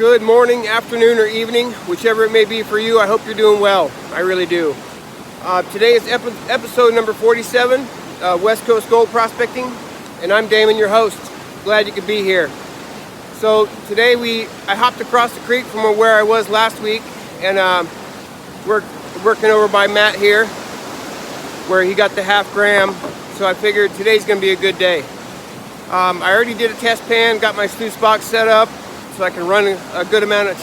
Good morning, afternoon, or evening, whichever it may be for you. I hope you're doing well. I really do. Today is episode number 47, West Coast Gold Prospecting, and I'm Damon, your host. Glad you could be here. So today I hopped across the creek from where I was last week, and we're working over by Matt here, where he got the half gram. So I figured today's going to be a good day. I already did a test pan, got my sluice box set up, so I can run a good amount of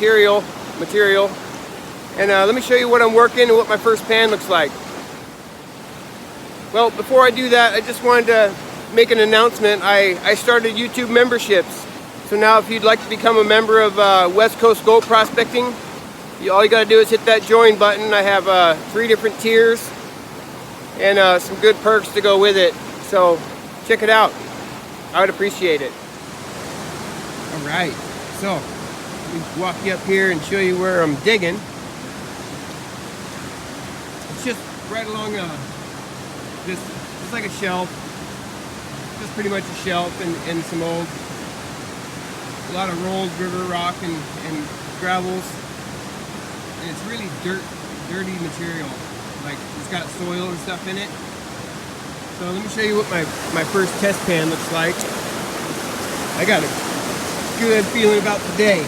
material. And let me show you what I'm working and what my first pan looks like. Well, before I do that, I just wanted to make an announcement. I started YouTube memberships. So now if you'd like to become a member of West Coast Gold Prospecting, all you got to do is hit that join button. I have 3 different tiers and some good perks to go with it. So check it out. I would appreciate it. All right. So, let me walk you up here and show you where I'm digging. It's just right along just like a shelf. Just pretty much a shelf and some a lot of rolled river rock and gravels. And it's really dirty material. Like, it's got soil and stuff in it. So let me show you what my first test pan looks like. I got a good feeling about today.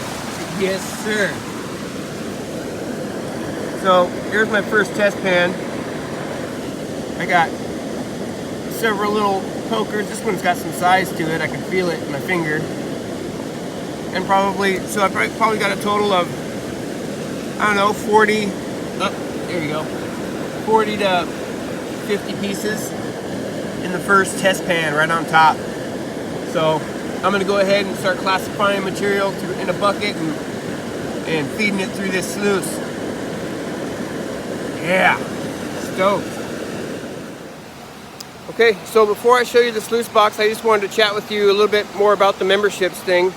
Yes, sir. So here's my first test pan. I got several little pokers. This one's got some size to it. I can feel it in my finger. And so I probably got a total of, I don't know, 40, there you go, 40 to 50 pieces in the first test pan right on top. So I'm going to go ahead and start classifying material in a bucket and feeding it through this sluice. Yeah, stoked. Okay, so before I show you the sluice box, I just wanted to chat with you a little bit more about the memberships thing.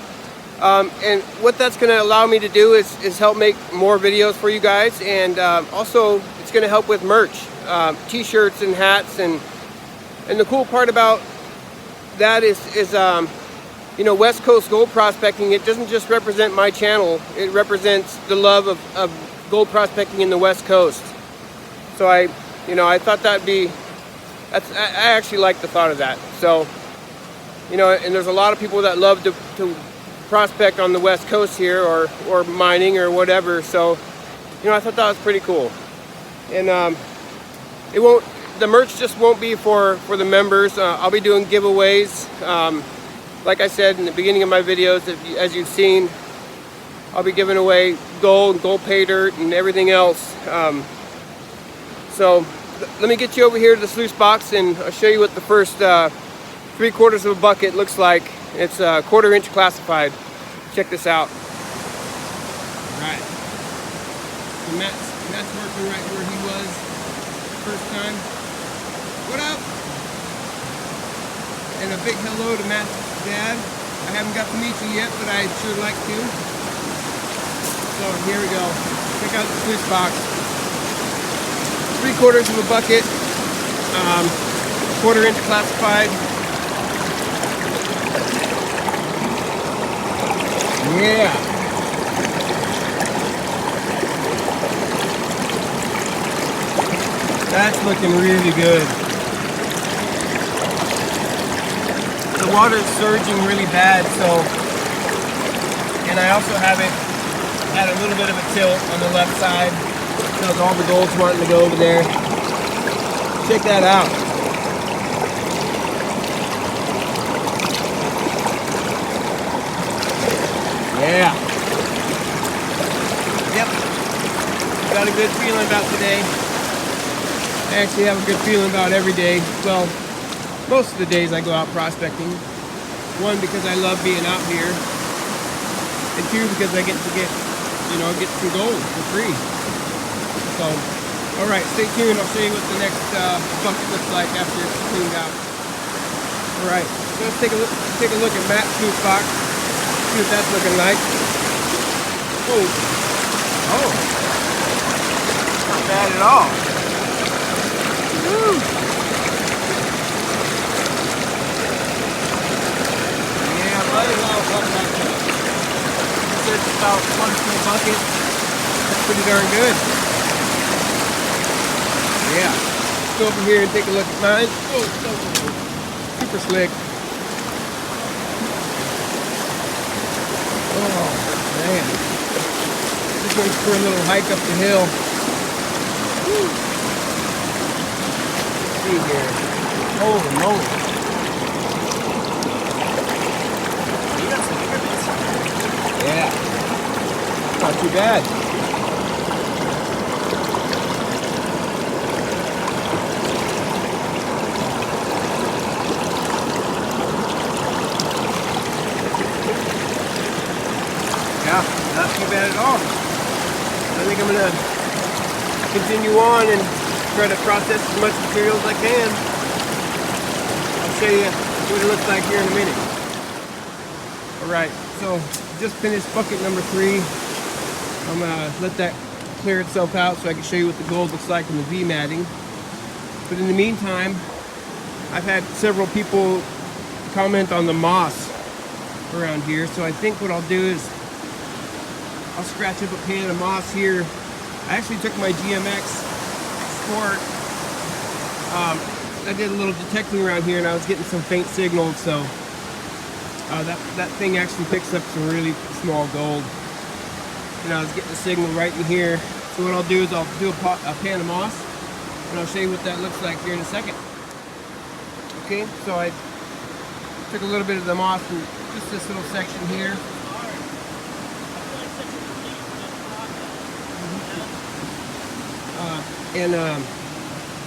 And what that's going to allow me to do is help make more videos for you guys, and also it's going to help with merch, t-shirts and hats, and the cool part about that is you know, West Coast Gold Prospecting, it doesn't just represent my channel, it represents the love of gold prospecting in the West Coast. So I thought I actually like the thought of that. So, you know, and there's a lot of people that love to prospect on the West Coast here, or mining or whatever. So, you know, I thought that was pretty cool. And the merch just won't be for the members. I'll be doing giveaways. Like I said in the beginning of my videos, as you've seen, I'll be giving away gold pay dirt, and everything else. So let me get you over here to the sluice box, and I'll show you what the first 3/4 of a bucket looks like. It's 1/4 inch classified. Check this out. All right. So Matt's working right where he was first time. What up? And a big hello to Matt's dad. I haven't got to meet you yet, but I'd sure like to. So here we go. Check out the sluice box. 3/4 of a bucket. 1/4 inch classified. Yeah. That's looking really good. The water's surging really bad, and I also have it at a little bit of a tilt on the left side, because all the gold's wanting to go over there. Check that out. Yeah. Yep. Got a good feeling about today. I actually have a good feeling about every day. Well, most of the days I go out prospecting. 1, because I love being out here, and 2, because I get some gold for free. So, all right, stay tuned. I'll show you what the next bucket looks like after it's cleaned out. All right, so let's take a look at Matt's sluice box. See what that's looking like. Oh, not bad at all. Woo. Yeah, buddy, about 1 full bucket. That's pretty darn good. Yeah. Let's go over here and take a look at mine. Oh, super slick. Oh, man. Just went for a little hike up the hill. Woo. Let's see here. Holy moly. You got some bigger bits. Yeah. Not too bad. Not too bad at all. I think I'm going to continue on and try to process as much material as I can. I'll show you what it looks like here in a minute. Alright, so just finished bucket number 3. I'm going to let that clear itself out so I can show you what the gold looks like in the V matting. But in the meantime, I've had several people comment on the moss around here, so I think what I'll do is I'll scratch up a pan of moss here. I actually took my GMX Sport. I did a little detecting around here and I was getting some faint signals, so that thing actually picks up some really small gold. And I was getting a signal right in here. So what I'll do is I'll do a pan of moss and I'll show you what that looks like here in a second. Okay, so I took a little bit of the moss from just this little section here.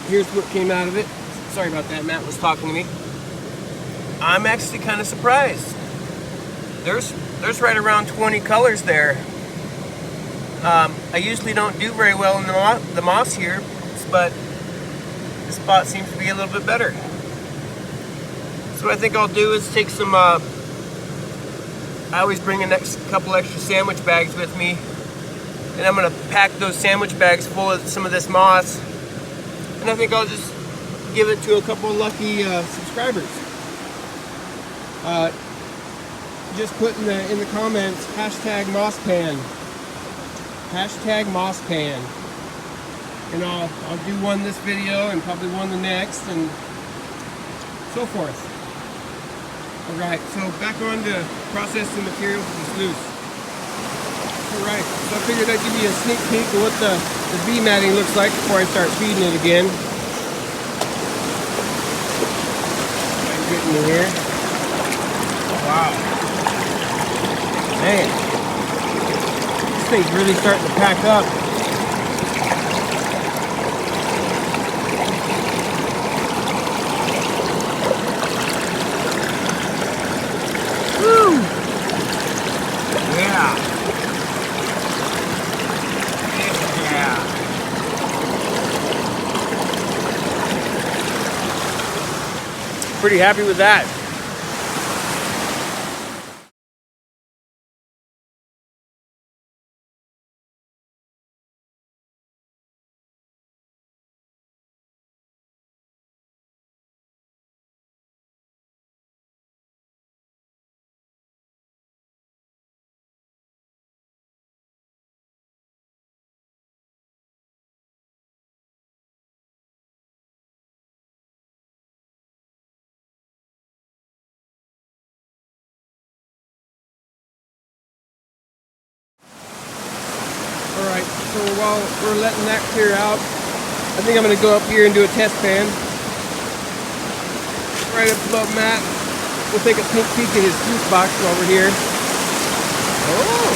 Here's what came out of it. Sorry about that, Matt was talking to me. I'm actually kind of surprised. There's right around 20 colors there. I usually don't do very well in the moss here, but this spot seems to be a little bit better. So what I think I'll do is take some, I always bring a couple extra sandwich bags with me. And I'm going to pack those sandwich bags full of some of this moss. And I think I'll just give it to a couple of lucky subscribers. Just put in the comments, #MossPan. #MossPan. And I'll do one this video and probably one the next and so forth. Alright, so back on to processing material for the sluice. Alright, so I figured I'd give you a sneak peek of what the V matting looks like before I start feeding it again. I'm getting in here. Wow. Man. This thing's really starting to pack up. Woo! Yeah. Pretty happy with that. Alright, so while we're letting that clear out, I think I'm going to go up here and do a test pan. Right up above Matt. We'll take a sneak peek at his sluice box while we're here. Oh!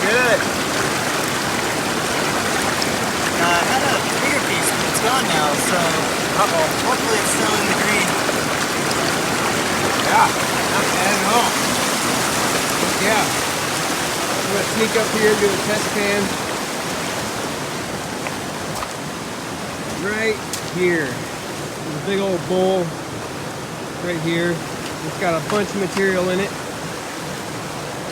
Good. I had a bigger piece, but it's gone now, so hopefully it's still in the green. Yeah, not bad at all. Yeah. I'm going to sneak up here and do a test pan. Right here. There's a big old bowl right here. It's got a bunch of material in it.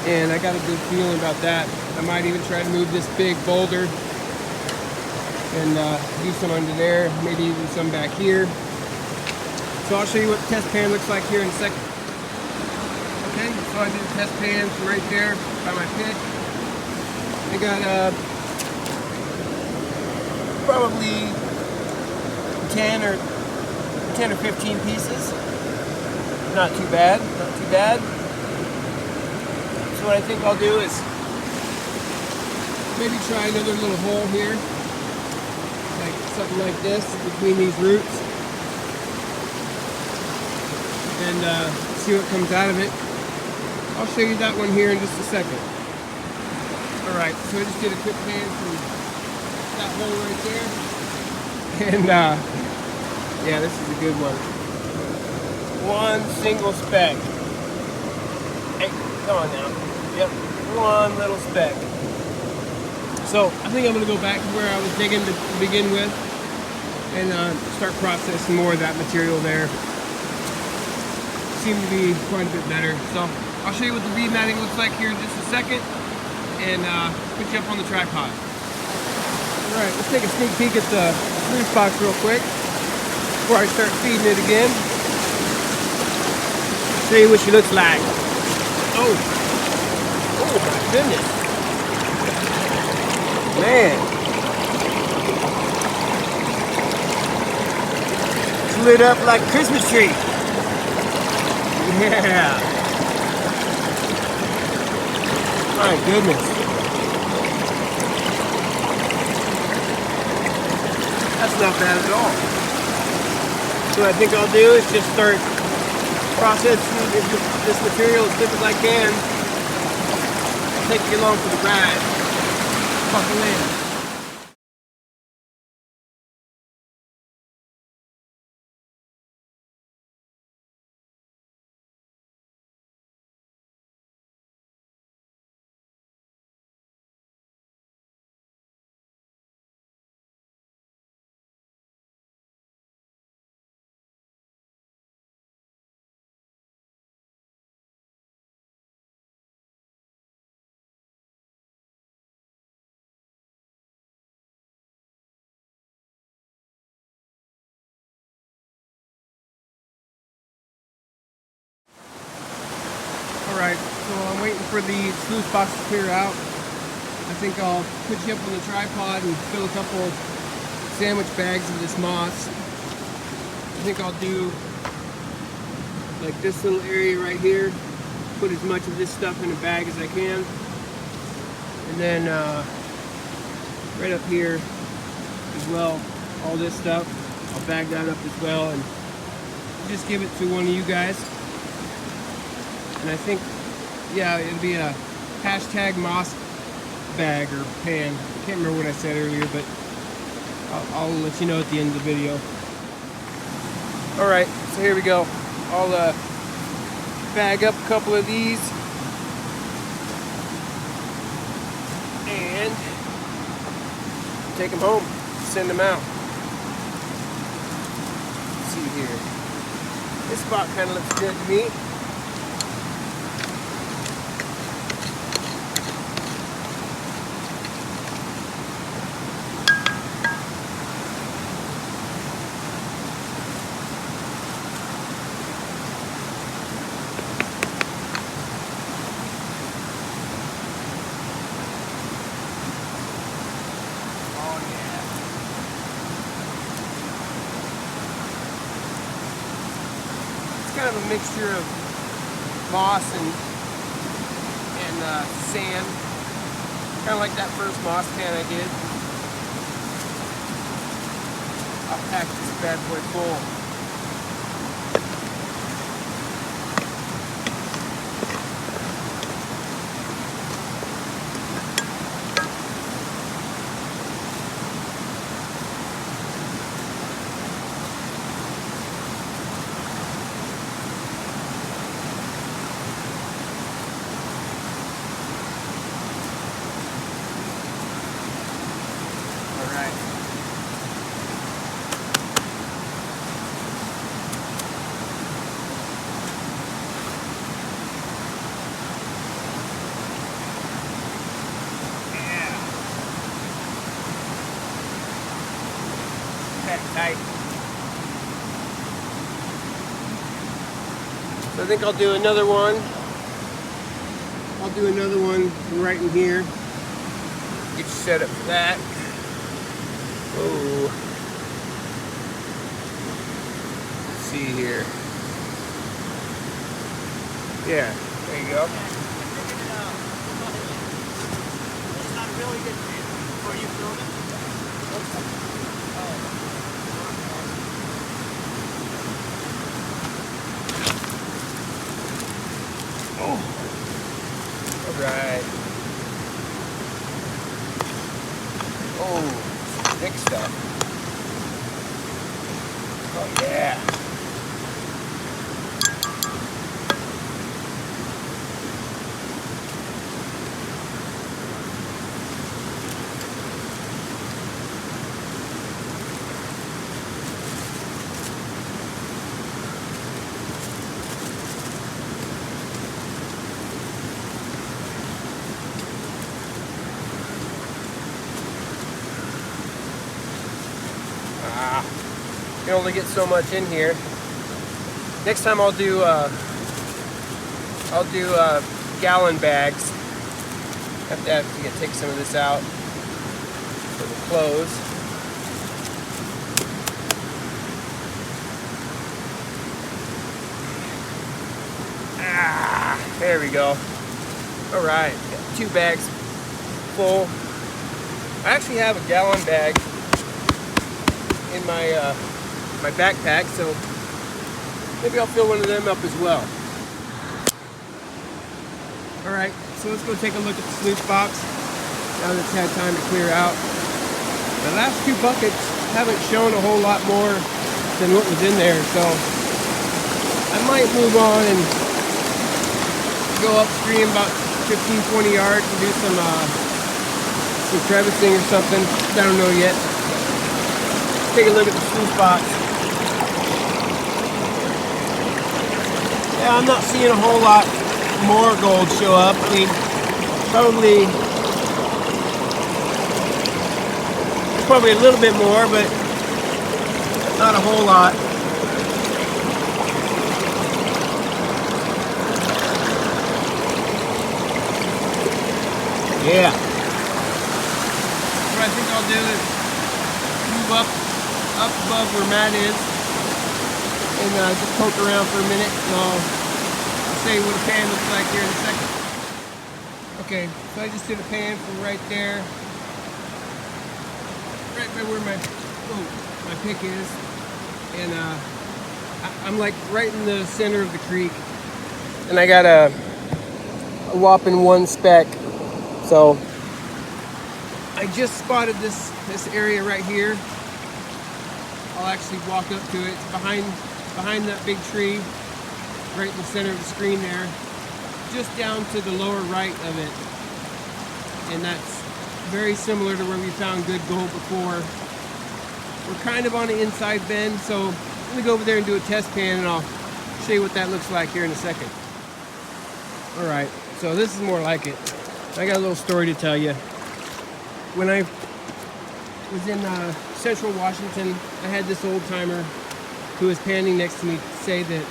And I got a good feeling about that. I might even try to move this big boulder and do some under there, maybe even some back here. So I'll show you what the test pan looks like here in a second. Okay, so I did a test pan from right there by my pit. I got probably 10 or 15 pieces. Not too bad, not too bad. So what I think I'll do is maybe try another little hole here, like something like this between these roots, and see what comes out of it. I'll show you that one here in just a second. Alright, so I just did a quick pan from that hole right there. And yeah, this is a good one. One single speck. Hey, come on now. Yep, one little speck. So I think I'm going to go back to where I was digging to begin with and start processing more of that material there. Seemed to be quite a bit better. So I'll show you what the bead matting looks like here in just a second and put you up on the tripod. Alright, let's take a sneak peek at the sluice box real quick before I start feeding it again. Show you what she looks like. Oh my goodness. Man. It's lit up like a Christmas tree. Yeah. My goodness. That's not bad at all. So what I think I'll do is just start processing this material as quick as I can. I'll take you along for the ride. Buckle in. Alright, so I'm waiting for the sluice box to clear out. I think I'll put you up on the tripod and fill a couple sandwich bags of this moss. I think I'll do like this little area right here. Put as much of this stuff in a bag as I can. And then right up here as well, all this stuff, I'll bag that up as well and just give it to one of you guys. And I think, yeah, it'll be a hashtag moss bag or pan. I can't remember what I said earlier, but I'll let you know at the end of the video. Alright, so here we go. I'll bag up a couple of these and take them home, send them out. Let's see here. This spot kind of looks good to me. Kind of a mixture of moss and sand, kind of like that first moss pan I did. I'll pack this bad boy full. Tight. So I think I'll do another one I'll do another one right in here. Get you set up for that. Whoa. Let's see here. Yeah, there you go. It's not really good for you filming. Oh. All right. Oh, thick stuff. Oh yeah. You can only get so much in here. Next time I'll do gallon bags. Have to take some of this out for the clothes. There we go. All right, got 2 bags full. I actually have a gallon bag in my my backpack, so maybe I'll fill one of them up as well. All right, so let's go take a look at the sluice box now that it's had time to clear out. The last 2 buckets haven't shown a whole lot more than what was in there, so I might move on and go upstream about 15-20 yards and do some crevicing or something. I don't know yet. Take a look at the sluice box. Yeah, I'm not seeing a whole lot more gold show up. I mean, probably a little bit more, but not a whole lot. Yeah. What I think I'll do is move up above where Matt is and just poke around for a minute, and I'll show you what a pan looks like here in a second. Okay, so I just did a pan from right there, right by where my pick is, and I'm like right in the center of the creek, and I got a whopping 1 speck. So I just spotted this area right here. I'll actually walk up to it. It's behind that big tree, right in the center of the screen there, just down to the lower right of it. And that's very similar to where we found good gold before. We're kind of on the inside bend, so I'm gonna go over there and do a test pan, and I'll show you what that looks like here in a second. All right, so this is more like it. I got a little story to tell you. When I was in Central Washington, I had this old timer who was panning next to me say that,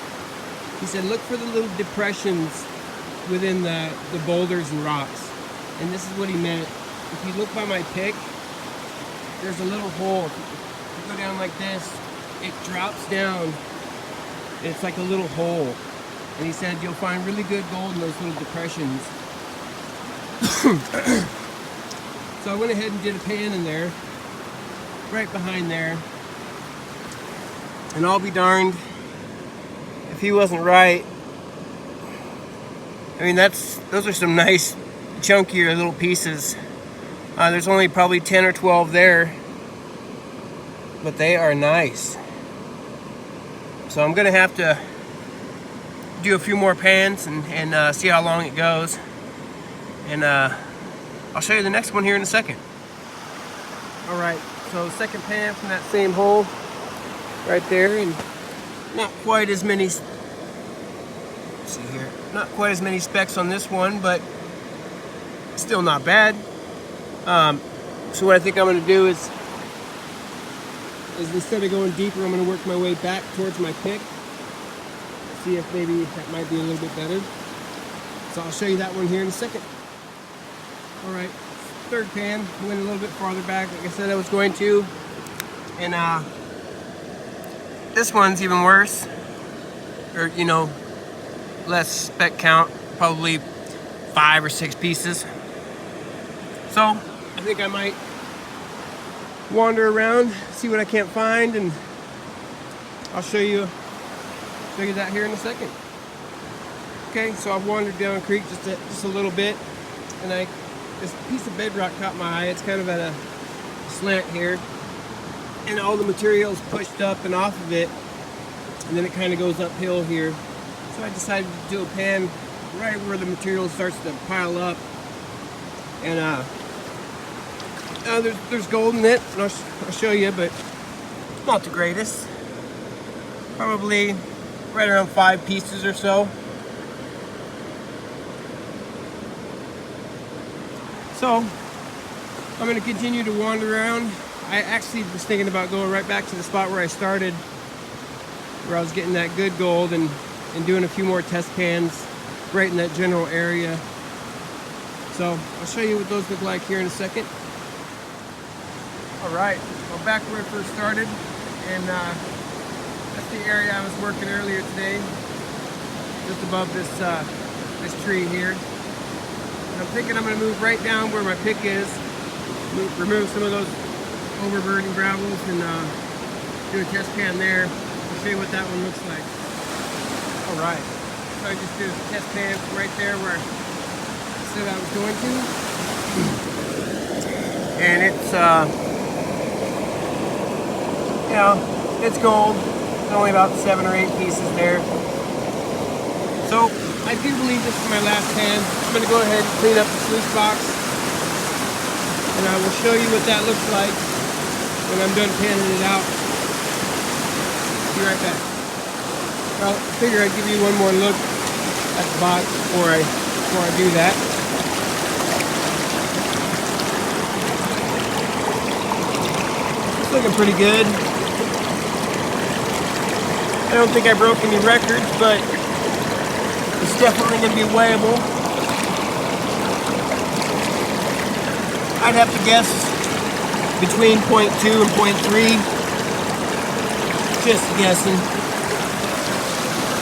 he said, look for the little depressions within the boulders and rocks. And this is what he meant. If you look by my pick, there's a little hole. If you go down like this, it drops down. And it's like a little hole. And he said you'll find really good gold in those little depressions. So I went ahead and did a pan in there, right behind there, and I'll be darned if he wasn't right. I mean, those are some nice chunkier little pieces. There's only probably 10 or 12 there, but they are nice. So I'm gonna have to do a few more pans and see how long it goes. And I'll show you the next one here in a second. All right, so second pan from that same hole right there, and not quite as many, let's see here, not quite as many specks on this one, but still not bad. So what I think I'm gonna do is instead of going deeper, I'm gonna work my way back towards my pick. See if maybe that might be a little bit better. So I'll show you that one here in a second. All right, third pan, went a little bit farther back, like I said I was going to. And this one's even worse, or you know, less spec count, probably 5 or 6 pieces. So I think I might wander around, see what I can't find, and I'll show you that here in a second. Okay, so I've wandered down creek just a little bit, and this piece of bedrock caught my eye. It's kind of at a slant here, and all the material's pushed up and off of it, and then it kind of goes uphill here. So I decided to do a pan right where the material starts to pile up, and there's gold in it, and I'll show you, but not the greatest. Probably right around 5 pieces or so. So I'm going to continue to wander around. I actually was thinking about going right back to the spot where I started, where I was getting that good gold, and doing a few more test pans right in that general area. So I'll show you what those look like here in a second. All right, well, back where I first started, and that's the area I was working earlier today, just above this tree here. And I'm thinking I'm going to move right down where my pick is, remove some of those overburden gravels, and do a test pan there. I'll show you what that one looks like. All right, so I just did a test pan right there where I said I was going to, and it's you know, it's gold. There's only about 7 or 8 pieces there. So I do believe this is my last pan. I'm going to go ahead and clean up the sluice box, and I will show you what that looks like when I'm done panning it out. Be right back. Well, I figure I'd give you one more look at the box before I do that. It's looking pretty good. I don't think I broke any records, but it's definitely going to be weighable. I'd have to guess between 0.2 and 0.3. Just guessing.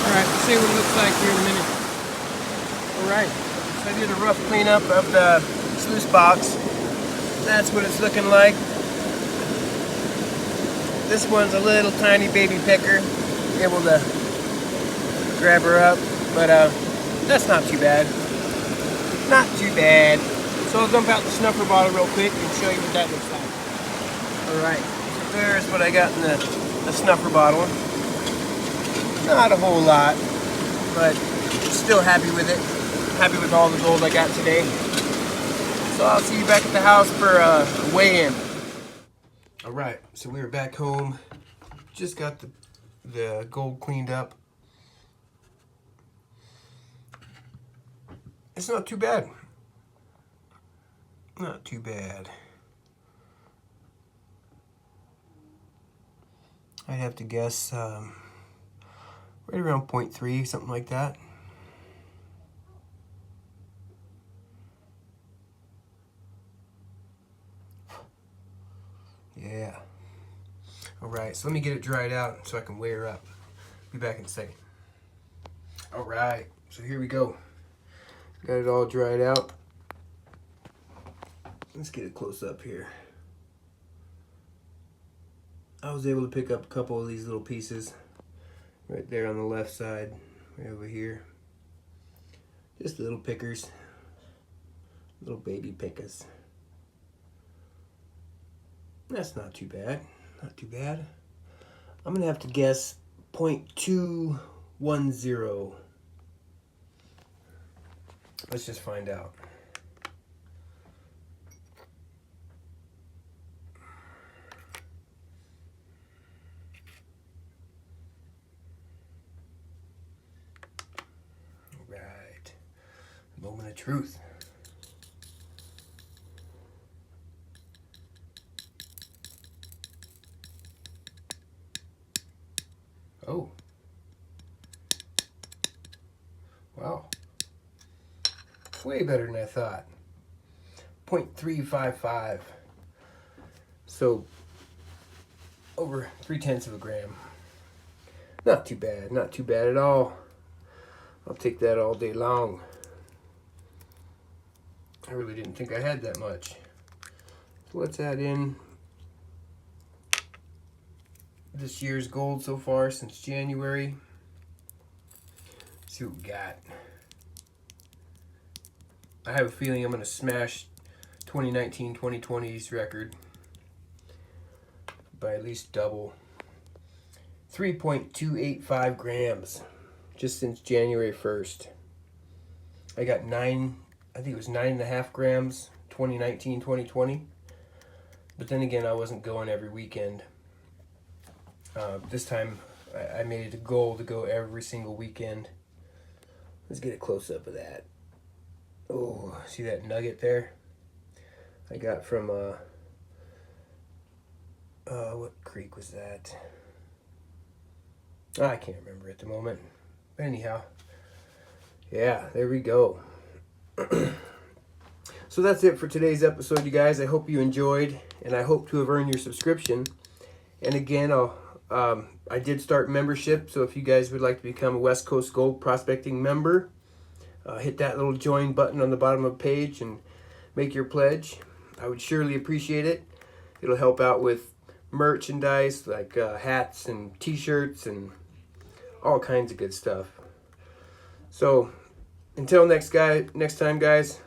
Alright, let's see what it looks like here in a minute. Alright, so I did a rough cleanup of the sluice box. That's what it's looking like. This one's a little tiny baby picker. Able to grab her up, but that's not too bad. Not too bad. So I'll dump out the snuffer bottle real quick and show you what that looks like. Alright, so there's what I got in the snuffer bottle. Not a whole lot, but still happy with it. Happy with all the gold I got today. So I'll see you back at the house for a weigh-in. Alright, so we are back home. Just got the gold cleaned up. It's not too bad. Not too bad. I'd have to guess right around 0.3, something like that. Yeah. Alright, so let me get it dried out so I can weigh her up. Be back in a second. Alright, so here we go. Got it all dried out. Let's get a close up here. I was able to pick up a couple of these little pieces right there on the left side, right over here. Just little pickers, little baby pickers. That's not too bad. Not too bad. I'm gonna have to guess 0.210. Let's just find out. Right. Moment of truth. Oh. Wow. way better than I thought. 0.355. So over 0.3 of a gram. Not too bad, not too bad at all. I'll take that all day long. I really didn't think I had that much. So let's add in this year's gold so far since January. See what we got. I have a feeling I'm going to smash 2019-2020's record by at least double. 3.285 grams just since January 1st. I got I think it was 9.5 grams 2019-2020. But then again, I wasn't going every weekend. This time I made it a goal to go every single weekend. Let's get a close up of that. Oh, see that nugget there? I got from what creek was that? I can't remember at the moment. But anyhow, yeah, there we go. So that's it for today's episode, you guys. I hope you enjoyed, and I hope to have earned your subscription. And again, I did start membership, so if you guys would like to become a West Coast Gold Prospecting member, hit that little join button on the bottom of the page and make your pledge. I would surely appreciate it. It'll help out with merchandise like hats and t-shirts and all kinds of good stuff. So until next time, guys,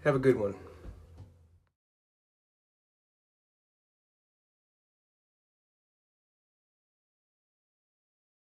have a good one.